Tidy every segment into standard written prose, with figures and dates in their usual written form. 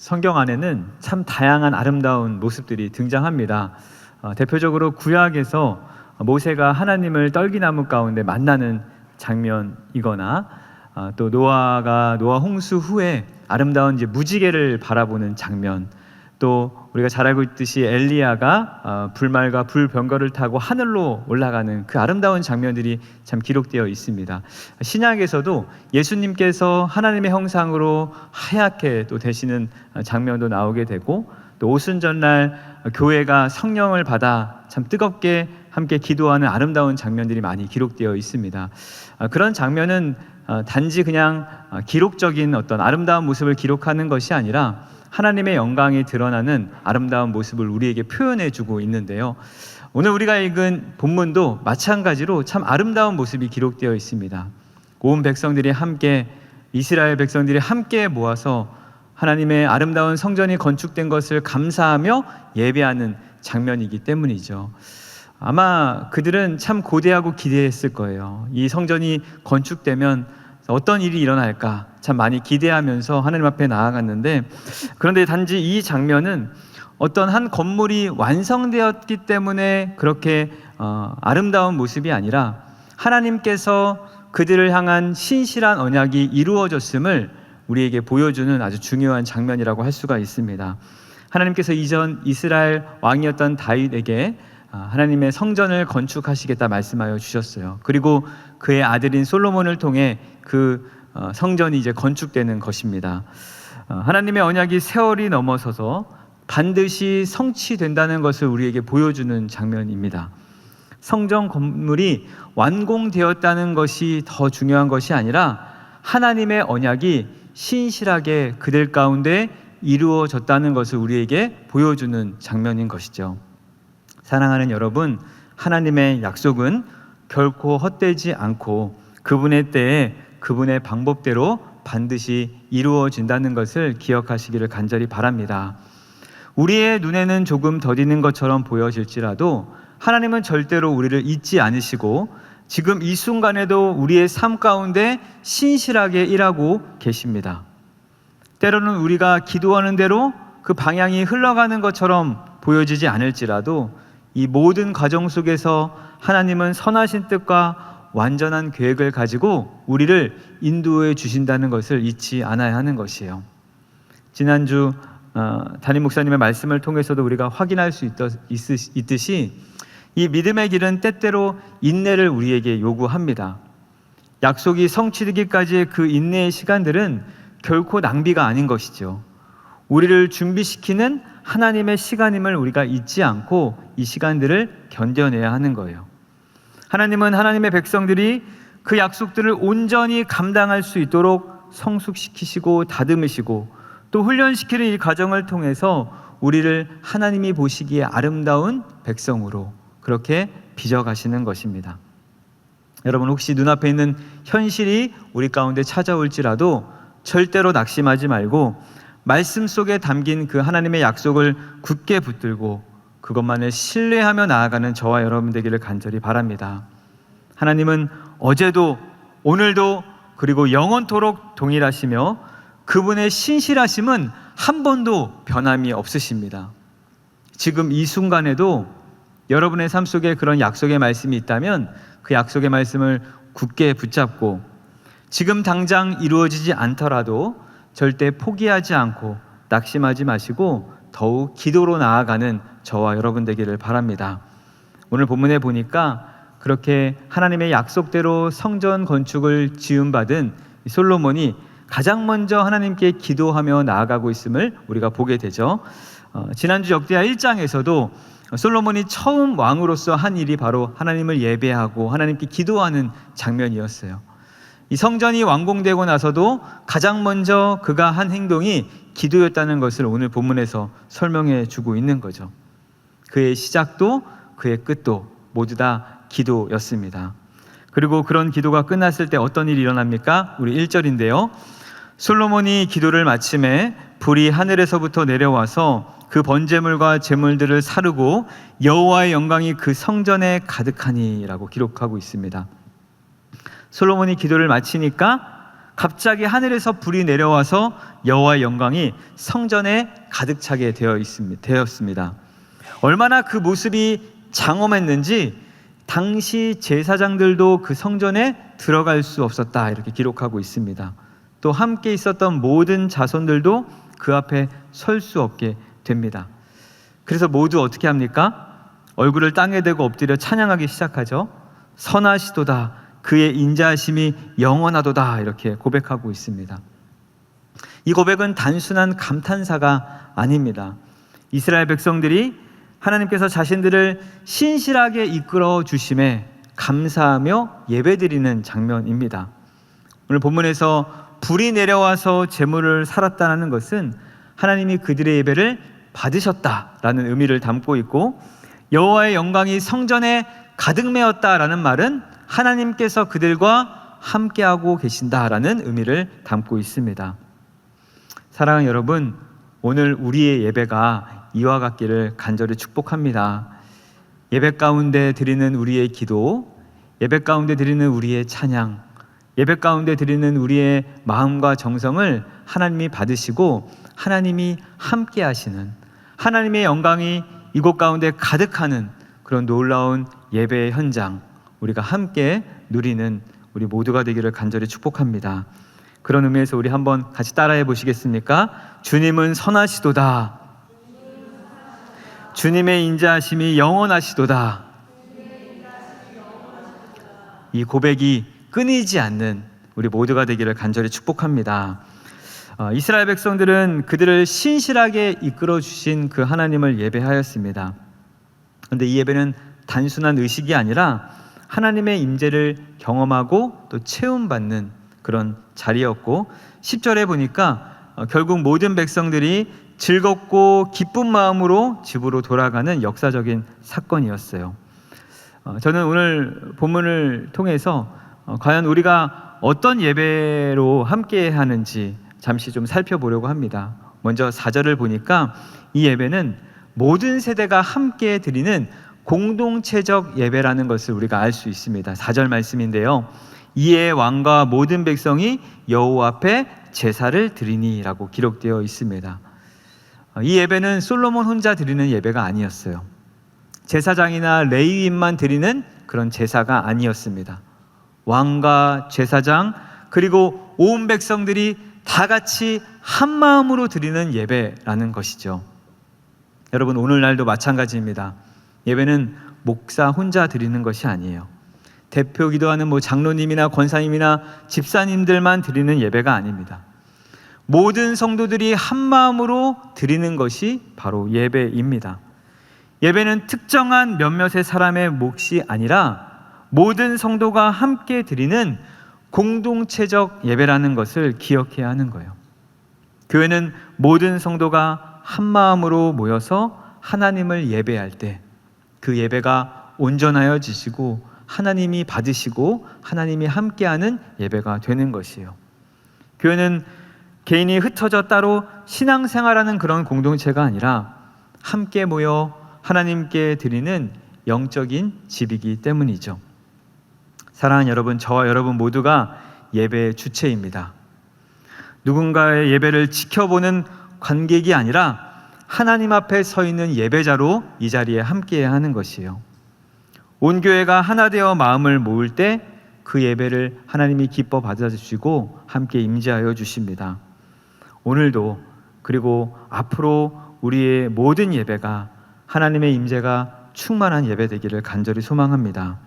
성경 안에는 참 다양한 아름다운 모습들이 등장합니다. 대표적으로 구약에서 모세가 하나님을 떨기나무 가운데 만나는 장면이거나 또 노아 홍수 후에 아름다운 이제 무지개를 바라보는 장면, 또 우리가 잘 알고 있듯이 엘리야가 불말과 불병거를 타고 하늘로 올라가는 그 아름다운 장면들이 참 기록되어 있습니다. 신약에서도 예수님께서 하나님의 형상으로 하얗게 또 되시는 장면도 나오게 되고, 또 오순절날 교회가 성령을 받아 참 뜨겁게 함께 기도하는 아름다운 장면들이 많이 기록되어 있습니다. 그런 장면은 단지 그냥 기록적인 어떤 아름다운 모습을 기록하는 것이 아니라 하나님의 영광이 드러나는 아름다운 모습을 우리에게 표현해 주고 있는데요, 오늘 우리가 읽은 본문도 마찬가지로 참 아름다운 모습이 기록되어 있습니다. 온 백성들이 함께, 이스라엘 백성들이 함께 모아서 하나님의 아름다운 성전이 건축된 것을 감사하며 예배하는 장면이기 때문이죠. 아마 그들은 참 고대하고 기대했을 거예요. 이 성전이 건축되면 어떤 일이 일어날까 참 많이 기대하면서 하나님 앞에 나아갔는데, 그런데 단지 이 장면은 어떤 한 건물이 완성되었기 때문에 그렇게 아름다운 모습이 아니라 하나님께서 그들을 향한 신실한 언약이 이루어졌음을 우리에게 보여주는 아주 중요한 장면이라고 할 수가 있습니다. 하나님께서 이전 이스라엘 왕이었던 다윗에게 하나님의 성전을 건축하시겠다 말씀하여 주셨어요. 그리고 그의 아들인 솔로몬을 통해 그 성전이 이제 건축되는 것입니다. 하나님의 언약이 세월이 넘어서서 반드시 성취된다는 것을 우리에게 보여주는 장면입니다. 성전 건물이 완공되었다는 것이 더 중요한 것이 아니라 하나님의 언약이 신실하게 그들 가운데 이루어졌다는 것을 우리에게 보여주는 장면인 것이죠. 사랑하는 여러분, 하나님의 약속은 결코 헛되지 않고 그분의 때에 그분의 방법대로 반드시 이루어진다는 것을 기억하시기를 간절히 바랍니다. 우리의 눈에는 조금 더디는 것처럼 보여질지라도 하나님은 절대로 우리를 잊지 않으시고 지금 이 순간에도 우리의 삶 가운데 신실하게 일하고 계십니다. 때로는 우리가 기도하는 대로 그 방향이 흘러가는 것처럼 보여지지 않을지라도 이 모든 과정 속에서 하나님은 선하신 뜻과 완전한 계획을 가지고 우리를 인도해 주신다는 것을 잊지 않아야 하는 것이에요. 지난주 담임 목사님의 말씀을 통해서도 우리가 확인할 수 있듯이 이 믿음의 길은 때때로 인내를 우리에게 요구합니다. 약속이 성취되기까지의 그 인내의 시간들은 결코 낭비가 아닌 것이죠. 우리를 준비시키는 하나님의 시간임을 우리가 잊지 않고 이 시간들을 견뎌내야 하는 거예요. 하나님은 하나님의 백성들이 그 약속들을 온전히 감당할 수 있도록 성숙시키시고 다듬으시고 또 훈련시키는 이 과정을 통해서 우리를 하나님이 보시기에 아름다운 백성으로 그렇게 빚어가시는 것입니다. 여러분, 혹시 눈앞에 있는 현실이 우리 가운데 찾아올지라도 절대로 낙심하지 말고 말씀 속에 담긴 그 하나님의 약속을 굳게 붙들고 그것만을 신뢰하며 나아가는 저와 여러분 되기를 간절히 바랍니다. 하나님은 어제도 오늘도 그리고 영원토록 동일하시며 그분의 신실하심은 한 번도 변함이 없으십니다. 지금 이 순간에도 여러분의 삶 속에 그런 약속의 말씀이 있다면 그 약속의 말씀을 굳게 붙잡고 지금 당장 이루어지지 않더라도 절대 포기하지 않고 낙심하지 마시고 더욱 기도로 나아가는 저와 여러분 되기를 바랍니다. 오늘 본문에 보니까 그렇게 하나님의 약속대로 성전 건축을 지음받은 솔로몬이 가장 먼저 하나님께 기도하며 나아가고 있음을 우리가 보게 되죠. 지난주 역대하 1장에서도 솔로몬이 처음 왕으로서 한 일이 바로 하나님을 예배하고 하나님께 기도하는 장면이었어요. 이 성전이 완공되고 나서도 가장 먼저 그가 한 행동이 기도였다는 것을 오늘 본문에서 설명해 주고 있는 거죠. 그의 시작도 그의 끝도 모두 다 기도였습니다. 그리고 그런 기도가 끝났을 때 어떤 일이 일어납니까? 우리 1절인데요. 솔로몬이 기도를 마침에 불이 하늘에서부터 내려와서 그 번제물과 제물들을 사르고 여호와의 영광이 그 성전에 가득하니라고 기록하고 있습니다. 솔로몬이 기도를 마치니까 갑자기 하늘에서 불이 내려와서 여호와의 영광이 성전에 가득 차게 되었습니다. 얼마나 그 모습이 장엄했는지 당시 제사장들도 그 성전에 들어갈 수 없었다, 이렇게 기록하고 있습니다. 또 함께 있었던 모든 자손들도 그 앞에 설 수 없게 됩니다. 그래서 모두 어떻게 합니까? 얼굴을 땅에 대고 엎드려 찬양하기 시작하죠. 선하시도다, 그의 인자하심이 영원하도다, 이렇게 고백하고 있습니다. 이 고백은 단순한 감탄사가 아닙니다. 이스라엘 백성들이 하나님께서 자신들을 신실하게 이끌어 주심에 감사하며 예배드리는 장면입니다. 오늘 본문에서 불이 내려와서 제물을 살았다는 것은 하나님이 그들의 예배를 받으셨다라는 의미를 담고 있고, 여호와의 영광이 성전에 가득 메었다라는 말은 하나님께서 그들과 함께하고 계신다라는 의미를 담고 있습니다. 사랑하는 여러분, 오늘 우리의 예배가 이와 같기를 간절히 축복합니다. 예배 가운데 드리는 우리의 기도, 예배 가운데 드리는 우리의 찬양, 예배 가운데 드리는 우리의 마음과 정성을 하나님이 받으시고 하나님이 함께 하시는, 하나님의 영광이 이곳 가운데 가득하는 그런 놀라운 예배의 현장, 우리가 함께 누리는 우리 모두가 되기를 간절히 축복합니다. 그런 의미에서 우리 한번 같이 따라해 보시겠습니까? 주님은 선하시도다. 주님의 인자하심이 영원하시도다. 이 고백이 끊이지 않는 우리 모두가 되기를 간절히 축복합니다. 이스라엘 백성들은 그들을 신실하게 이끌어 주신 그 하나님을 예배하였습니다. 그런데 이 예배는 단순한 의식이 아니라 하나님의 임재를 경험하고 또 체험받는 그런 자리였고, 10절에 보니까 결국 모든 백성들이 즐겁고 기쁜 마음으로 집으로 돌아가는 역사적인 사건이었어요. 저는 오늘 본문을 통해서 과연 우리가 어떤 예배로 함께 하는지 잠시 좀 살펴보려고 합니다. 먼저 4절을 보니까 이 예배는 모든 세대가 함께 드리는 공동체적 예배라는 것을 우리가 알 수 있습니다. 4절 말씀인데요, 이에 왕과 모든 백성이 여호와 앞에 제사를 드리니라고 기록되어 있습니다. 이 예배는 솔로몬 혼자 드리는 예배가 아니었어요. 제사장이나 레위인만 드리는 그런 제사가 아니었습니다. 왕과 제사장 그리고 온 백성들이 다 같이 한 마음으로 드리는 예배라는 것이죠. 여러분, 오늘날도 마찬가지입니다. 예배는 목사 혼자 드리는 것이 아니에요. 대표 기도하는 장로님이나 권사님이나 집사님들만 드리는 예배가 아닙니다. 모든 성도들이 한 마음으로 드리는 것이 바로 예배입니다. 예배는 특정한 몇몇의 사람의 몫이 아니라 모든 성도가 함께 드리는 공동체적 예배라는 것을 기억해야 하는 거예요. 교회는 모든 성도가 한 마음으로 모여서 하나님을 예배할 때 그 예배가 온전하여지시고 하나님이 받으시고 하나님이 함께하는 예배가 되는 것이에요. 교회는 개인이 흩어져 따로 신앙생활하는 그런 공동체가 아니라 함께 모여 하나님께 드리는 영적인 집이기 때문이죠. 사랑하는 여러분, 저와 여러분 모두가 예배의 주체입니다. 누군가의 예배를 지켜보는 관객이 아니라 하나님 앞에 서 있는 예배자로 이 자리에 함께해야 하는 것이에요. 온 교회가 하나 되어 마음을 모을 때 그 예배를 하나님이 기뻐 받아주시고 함께 임재하여 주십니다. 오늘도 그리고 앞으로 우리의 모든 예배가 하나님의 임재가 충만한 예배 되기를 간절히 소망합니다.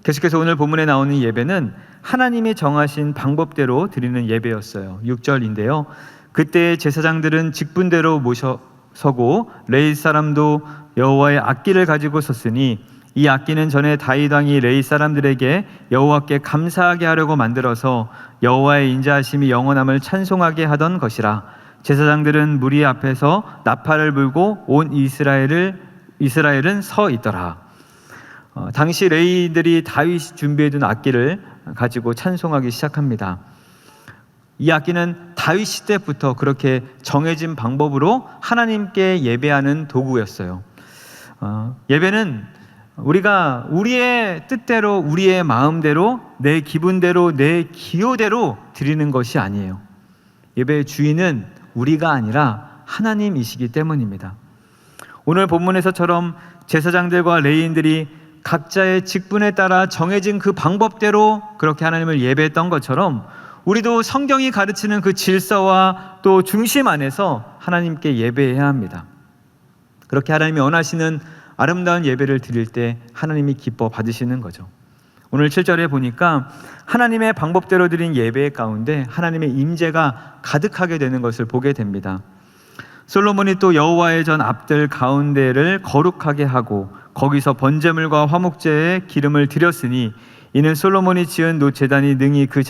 계속해서 오늘 본문에 나오는 예배는 하나님이 정하신 방법대로 드리는 예배였어요. 6절인데요. 그때 제사장들은 직분대로 모셔서고 레위 사람도 여호와의 악기를 가지고 섰으니 이 악기는 전에 다윗 왕이 레위 사람들에게 여호와께 감사하게 하려고 만들어서 여호와의 인자하심이 영원함을 찬송하게 하던 것이라. 제사장들은 무리 앞에서 나팔을 불고 온 이스라엘은 서 있더라. 당시 레위들이 다윗이 준비해둔 악기를 가지고 찬송하기 시작합니다. 이 악기는 다윗 시대부터 그렇게 정해진 방법으로 하나님께 예배하는 도구였어요. 예배는 우리가 우리의 뜻대로, 우리의 마음대로, 내 기분대로, 내 기호대로 드리는 것이 아니에요. 예배의 주인은 우리가 아니라 하나님이시기 때문입니다. 오늘 본문에서처럼 제사장들과 레위인들이 각자의 직분에 따라 정해진 그 방법대로 그렇게 하나님을 예배했던 것처럼 우리도 성경이 가르치는 그 질서와 또 중심 안에서 하나님께 예배해야 합니다. 그렇게 하나님이 원하시는 아름다운 예배를 드릴 때 하나님이 기뻐 받으시는 거죠. 오늘 7절에 보니까 하나님의 방법대로 드린 예배 가운데 하나님의 임재가 가득하게 되는 것을 보게 됩니다. 솔로몬이 또 여호와의 전 앞들 가운데를 거룩하게 하고 거기서 번제물과 화목제에 기름을 드렸으니 이는 솔로몬이 지은 노제단이 능히 그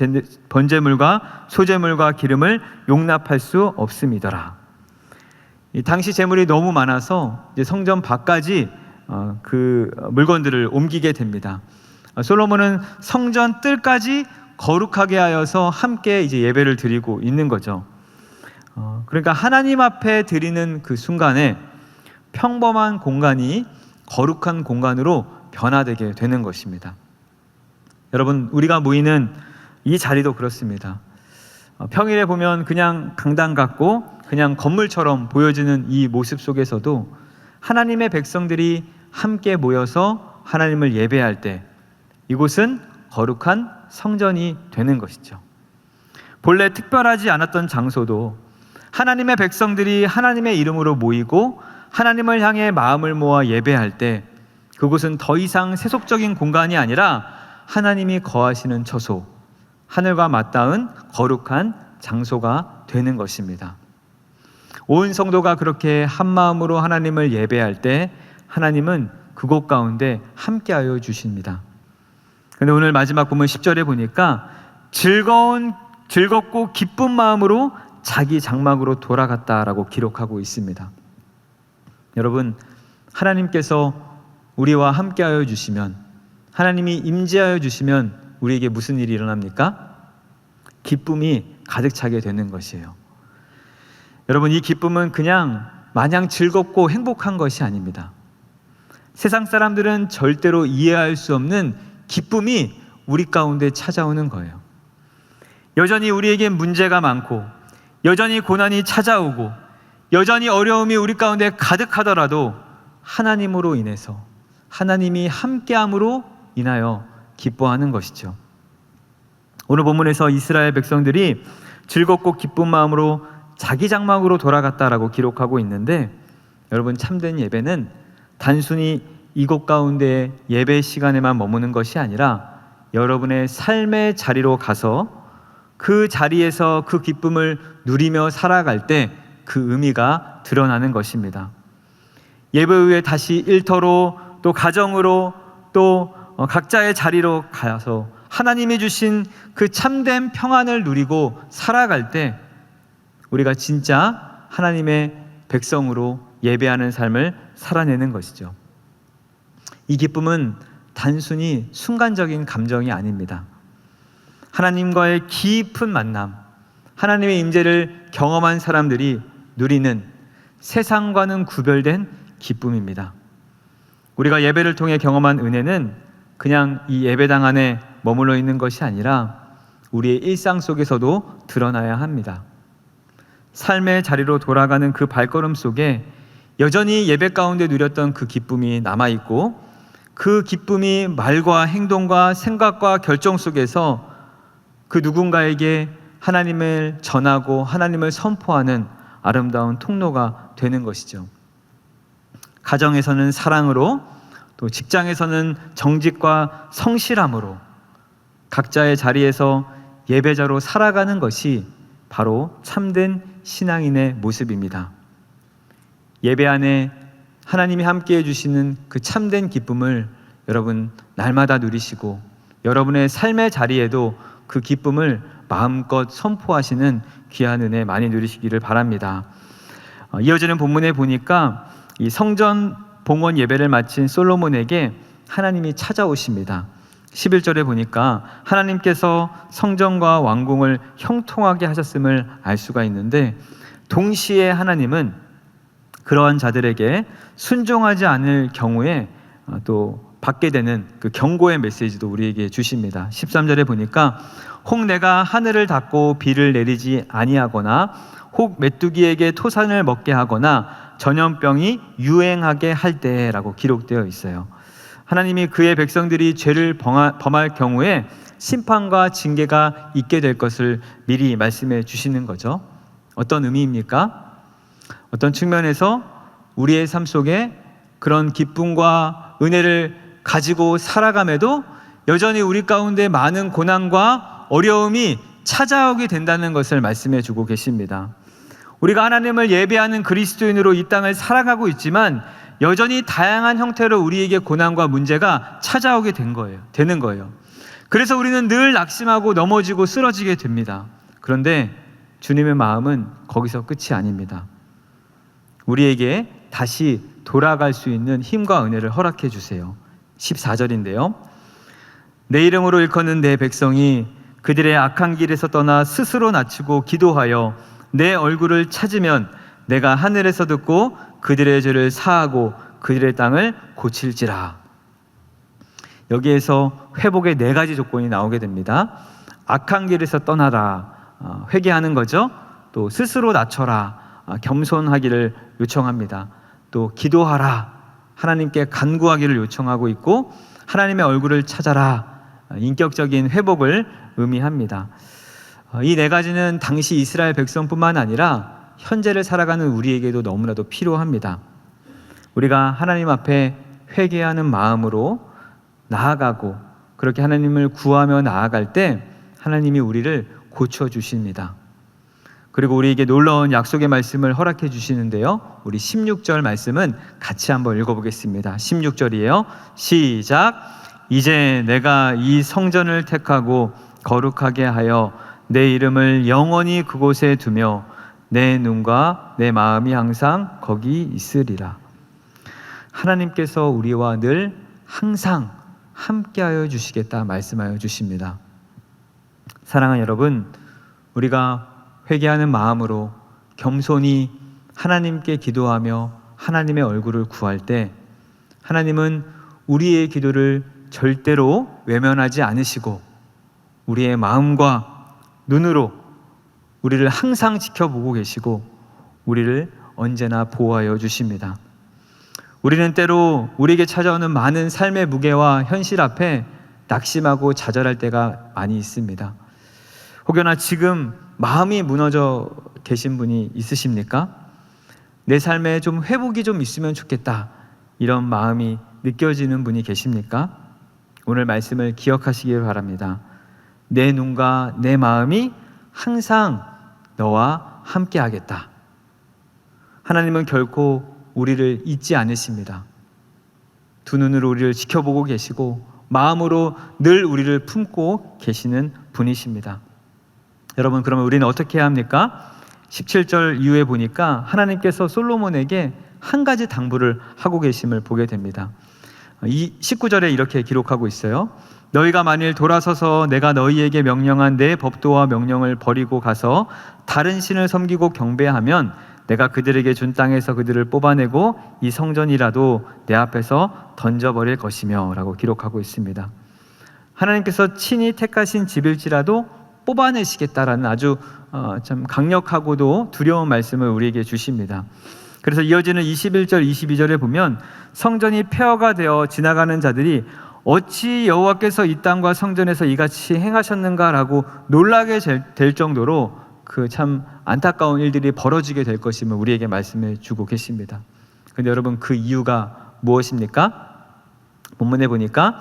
번제물과 소제물과 기름을 용납할 수 없음이더라. 당시 제물이 너무 많아서 이제 성전 밖까지 그 물건들을 옮기게 됩니다. 솔로몬은 성전 뜰까지 거룩하게 하여서 함께 이제 예배를 드리고 있는 거죠. 그러니까 하나님 앞에 드리는 그 순간에 평범한 공간이 거룩한 공간으로 변화되게 되는 것입니다. 여러분, 우리가 모이는 이 자리도 그렇습니다. 평일에 보면 그냥 강당 같고 그냥 건물처럼 보여지는 이 모습 속에서도 하나님의 백성들이 함께 모여서 하나님을 예배할 때 이곳은 거룩한 성전이 되는 것이죠. 본래 특별하지 않았던 장소도 하나님의 백성들이 하나님의 이름으로 모이고 하나님을 향해 마음을 모아 예배할 때 그곳은 더 이상 세속적인 공간이 아니라 하나님이 거하시는 처소, 하늘과 맞닿은 거룩한 장소가 되는 것입니다. 온 성도가 그렇게 한 마음으로 하나님을 예배할 때 하나님은 그곳 가운데 함께하여 주십니다. 그런데 오늘 마지막 본문 10절에 보니까 즐겁고 기쁜 마음으로 자기 장막으로 돌아갔다라고 기록하고 있습니다. 여러분, 하나님께서 우리와 함께하여 주시면, 하나님이 임재하여 주시면 우리에게 무슨 일이 일어납니까? 기쁨이 가득 차게 되는 것이에요. 여러분, 이 기쁨은 그냥 마냥 즐겁고 행복한 것이 아닙니다. 세상 사람들은 절대로 이해할 수 없는 기쁨이 우리 가운데 찾아오는 거예요. 여전히 우리에게 문제가 많고 여전히 고난이 찾아오고 여전히 어려움이 우리 가운데 가득하더라도 하나님으로 인해서, 하나님이 함께함으로 인하여 기뻐하는 것이죠. 오늘 본문에서 이스라엘 백성들이 즐겁고 기쁜 마음으로 자기 장막으로 돌아갔다라고 기록하고 있는데, 여러분, 참된 예배는 단순히 이곳 가운데 예배 시간에만 머무는 것이 아니라 여러분의 삶의 자리로 가서 그 자리에서 그 기쁨을 누리며 살아갈 때 그 의미가 드러나는 것입니다. 예배 후에 다시 일터로, 또 가정으로, 또 각자의 자리로 가서 하나님이 주신 그 참된 평안을 누리고 살아갈 때 우리가 진짜 하나님의 백성으로 예배하는 삶을 살아내는 것이죠. 이 기쁨은 단순히 순간적인 감정이 아닙니다. 하나님과의 깊은 만남, 하나님의 임재를 경험한 사람들이 누리는 세상과는 구별된 기쁨입니다. 우리가 예배를 통해 경험한 은혜는 그냥 이 예배당 안에 머물러 있는 것이 아니라 우리의 일상 속에서도 드러나야 합니다. 삶의 자리로 돌아가는 그 발걸음 속에 여전히 예배 가운데 누렸던 그 기쁨이 남아있고, 그 기쁨이 말과 행동과 생각과 결정 속에서 그 누군가에게 하나님을 전하고 하나님을 선포하는 아름다운 통로가 되는 것이죠. 가정에서는 사랑으로, 또 직장에서는 정직과 성실함으로 각자의 자리에서 예배자로 살아가는 것이 바로 참된 신앙인의 모습입니다. 예배 안에 하나님이 함께해 주시는 그 참된 기쁨을 여러분 날마다 누리시고, 여러분의 삶의 자리에도 그 기쁨을 마음껏 선포하시는 귀한 은혜 많이 누리시기를 바랍니다. 이어지는 본문에 보니까 이 성전 봉헌 예배를 마친 솔로몬에게 하나님이 찾아오십니다. 11절에 보니까 하나님께서 성전과 왕궁을 형통하게 하셨음을 알 수가 있는데, 동시에 하나님은 그러한 자들에게 순종하지 않을 경우에 또 받게 되는 그 경고의 메시지도 우리에게 주십니다. 13절에 보니까 혹 내가 하늘을 닫고 비를 내리지 아니하거나 혹 메뚜기에게 토산을 먹게 하거나 전염병이 유행하게 할 때라고 기록되어 있어요. 하나님이 그의 백성들이 죄를 범할 경우에 심판과 징계가 있게 될 것을 미리 말씀해 주시는 거죠. 어떤 의미입니까? 어떤 측면에서 우리의 삶 속에 그런 기쁨과 은혜를 가지고 살아감에도 여전히 우리 가운데 많은 고난과 어려움이 찾아오게 된다는 것을 말씀해 주고 계십니다. 우리가 하나님을 예배하는 그리스도인으로 이 땅을 살아가고 있지만 여전히 다양한 형태로 우리에게 고난과 문제가 찾아오게 되는 거예요. 그래서 우리는 늘 낙심하고 넘어지고 쓰러지게 됩니다. 그런데 주님의 마음은 거기서 끝이 아닙니다. 우리에게 다시 돌아갈 수 있는 힘과 은혜를 허락해 주세요. 14절인데요. 내 이름으로 일컫는 내 백성이 그들의 악한 길에서 떠나 스스로 낮추고 기도하여 내 얼굴을 찾으면 내가 하늘에서 듣고 그들의 죄를 사하고 그들의 땅을 고칠지라. 여기에서 회복의 4가지 조건이 나오게 됩니다. 악한 길에서 떠나라, 회개하는 거죠. 또 스스로 낮춰라, 겸손하기를 요청합니다. 또 기도하라, 하나님께 간구하기를 요청하고 있고 하나님의 얼굴을 찾아라, 인격적인 회복을 의미합니다. 이 4가지는 당시 이스라엘 백성뿐만 아니라 현재를 살아가는 우리에게도 너무나도 필요합니다. 우리가 하나님 앞에 회개하는 마음으로 나아가고 그렇게 하나님을 구하며 나아갈 때 하나님이 우리를 고쳐주십니다. 그리고 우리에게 놀라운 약속의 말씀을 허락해 주시는데요. 우리 16절 말씀은 같이 한번 읽어보겠습니다. 16절이에요. 시작. 이제 내가 이 성전을 택하고 거룩하게 하여 내 이름을 영원히 그곳에 두며 내 눈과 내 마음이 항상 거기 있으리라. 하나님께서 우리와 늘 항상 함께하여 주시겠다 말씀하여 주십니다. 사랑하는 여러분, 우리가 회개하는 마음으로 겸손히 하나님께 기도하며 하나님의 얼굴을 구할 때 하나님은 우리의 기도를 절대로 외면하지 않으시고 우리의 마음과 눈으로 우리를 항상 지켜보고 계시고 우리를 언제나 보호하여 주십니다. 우리는 때로 우리에게 찾아오는 많은 삶의 무게와 현실 앞에 낙심하고 좌절할 때가 많이 있습니다. 혹여나 지금 마음이 무너져 계신 분이 있으십니까? 내 삶에 좀 회복이 좀 있으면 좋겠다, 이런 마음이 느껴지는 분이 계십니까? 오늘 말씀을 기억하시길 바랍니다. 내 눈과 내 마음이 항상 너와 함께 하겠다. 하나님은 결코 우리를 잊지 않으십니다. 두 눈으로 우리를 지켜보고 계시고 마음으로 늘 우리를 품고 계시는 분이십니다. 여러분, 그러면 우리는 어떻게 해야 합니까? 17절 이후에 보니까 하나님께서 솔로몬에게 한 가지 당부를 하고 계심을 보게 됩니다. 이 19절에 이렇게 기록하고 있어요. 너희가 만일 돌아서서 내가 너희에게 명령한 내 법도와 명령을 버리고 가서 다른 신을 섬기고 경배하면 내가 그들에게 준 땅에서 그들을 뽑아내고 이 성전이라도 내 앞에서 던져버릴 것이며 라고 기록하고 있습니다. 하나님께서 친히 택하신 집일지라도 뽑아내시겠다라는 아주 참 강력하고도 두려운 말씀을 우리에게 주십니다. 그래서 이어지는 21절, 22절에 보면 성전이 폐허가 되어 지나가는 자들이 어찌 여호와께서 이 땅과 성전에서 이같이 행하셨는가라고 놀라게 될 정도로 그 참 안타까운 일들이 벌어지게 될 것임을 우리에게 말씀해 주고 계십니다. 그런데 여러분, 그 이유가 무엇입니까? 본문에 보니까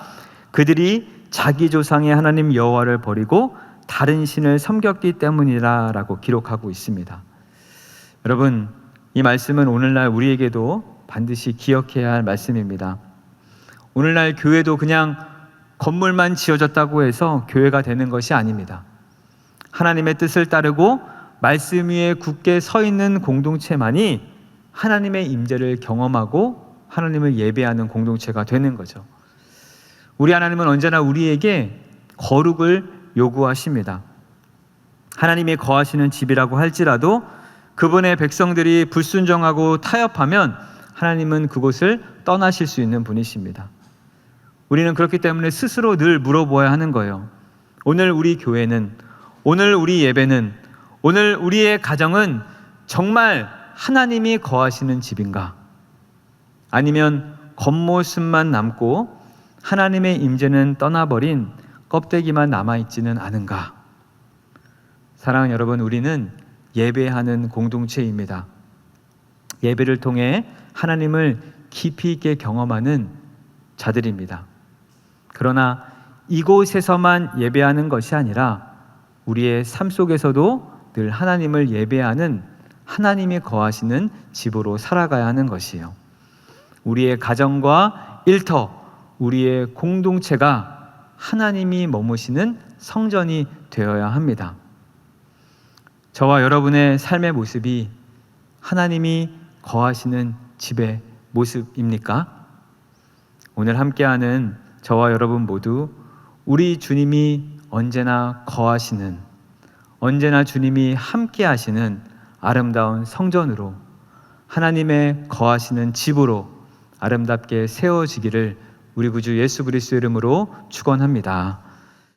그들이 자기 조상의 하나님 여호와를 버리고 다른 신을 섬겼기 때문이라라고 기록하고 있습니다. 여러분, 이 말씀은 오늘날 우리에게도 반드시 기억해야 할 말씀입니다. 오늘날 교회도 그냥 건물만 지어졌다고 해서 교회가 되는 것이 아닙니다. 하나님의 뜻을 따르고 말씀 위에 굳게 서 있는 공동체만이 하나님의 임재를 경험하고 하나님을 예배하는 공동체가 되는 거죠. 우리 하나님은 언제나 우리에게 거룩을 요구하십니다. 하나님이 거하시는 집이라고 할지라도 그분의 백성들이 불순종하고 타협하면 하나님은 그곳을 떠나실 수 있는 분이십니다. 우리는 그렇기 때문에 스스로 늘 물어보아야 하는 거예요. 오늘 우리 교회는, 오늘 우리 예배는, 오늘 우리의 가정은 정말 하나님이 거하시는 집인가? 아니면 겉모습만 남고 하나님의 임재는 떠나버린 껍데기만 남아있지는 않은가? 사랑하는 여러분, 우리는 예배하는 공동체입니다. 예배를 통해 하나님을 깊이 있게 경험하는 자들입니다. 그러나 이곳에서만 예배하는 것이 아니라 우리의 삶 속에서도 늘 하나님을 예배하는, 하나님이 거하시는 집으로 살아가야 하는 것이에요. 우리의 가정과 일터, 우리의 공동체가 하나님이 머무시는 성전이 되어야 합니다. 저와 여러분의 삶의 모습이 하나님이 거하시는 집의 모습입니까? 오늘 함께하는 저와 여러분 모두 우리 주님이 언제나 거하시는, 언제나 주님이 함께하시는 아름다운 성전으로, 하나님의 거하시는 집으로 아름답게 세워지기를 우리 구주 예수 그리스도의 이름으로 축원합니다.